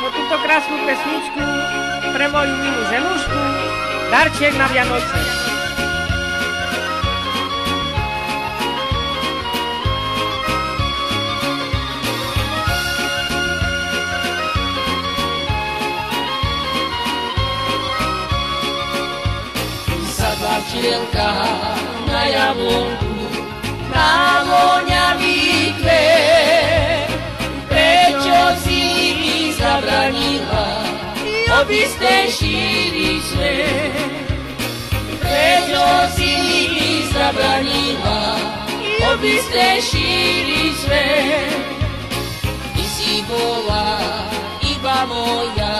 po túto krásnu pesničku pre moju milú ženušku darček na Vianoce. Sadla včielka na jablonku, na voňavý kvet. Prečo si mi zabranila, obísť ten šíri svet? Prečo si mi zabranila, obísť ten šíri svet? Ty si bola iba moja,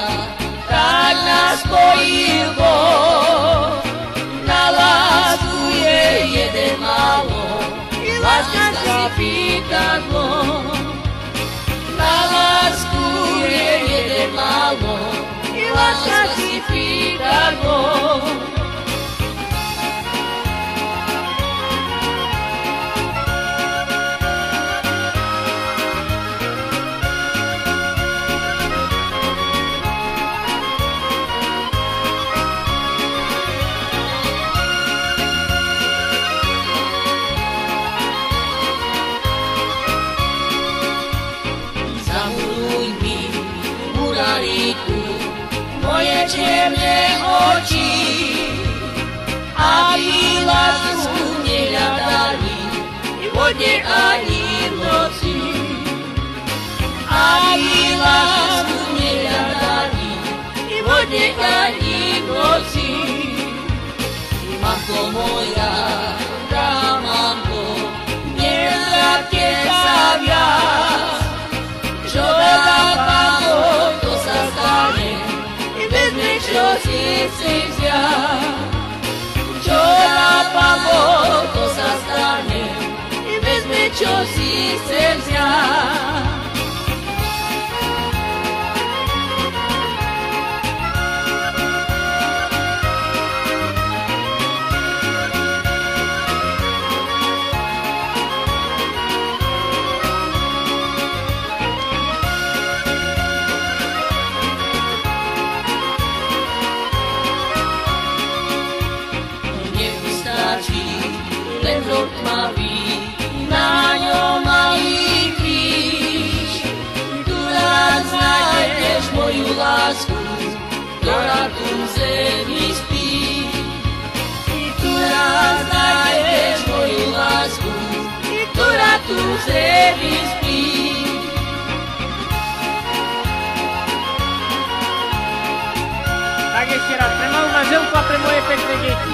tak nás spojil Boh. Na lásku je jeden málo, láska si pýtadlo. Na lásku je jeden málo, láska si pýtadlo. Moje čierne oči, aby lásku nehľadali vo dne ani v noci. Aby lásku nehľadali vo dne ani v noci. Mamko moja, drahá mamko, nevráťte sa viac. Čo dá Pán Boh, to sa stane, vezme, čo si chce vziať. Čo dá Pán Boh, to sa stane, vezme, čo si chce vziať. Len rok tmavý, na ňom malý kríž. Tu raz nájdeš moju lásku, ktorá tu v zemi spí. Tu raz nájdeš moju lásku, ktorá tu v zemi spí. Tak ešte raz pre moju manželku a pre moje pekné deti.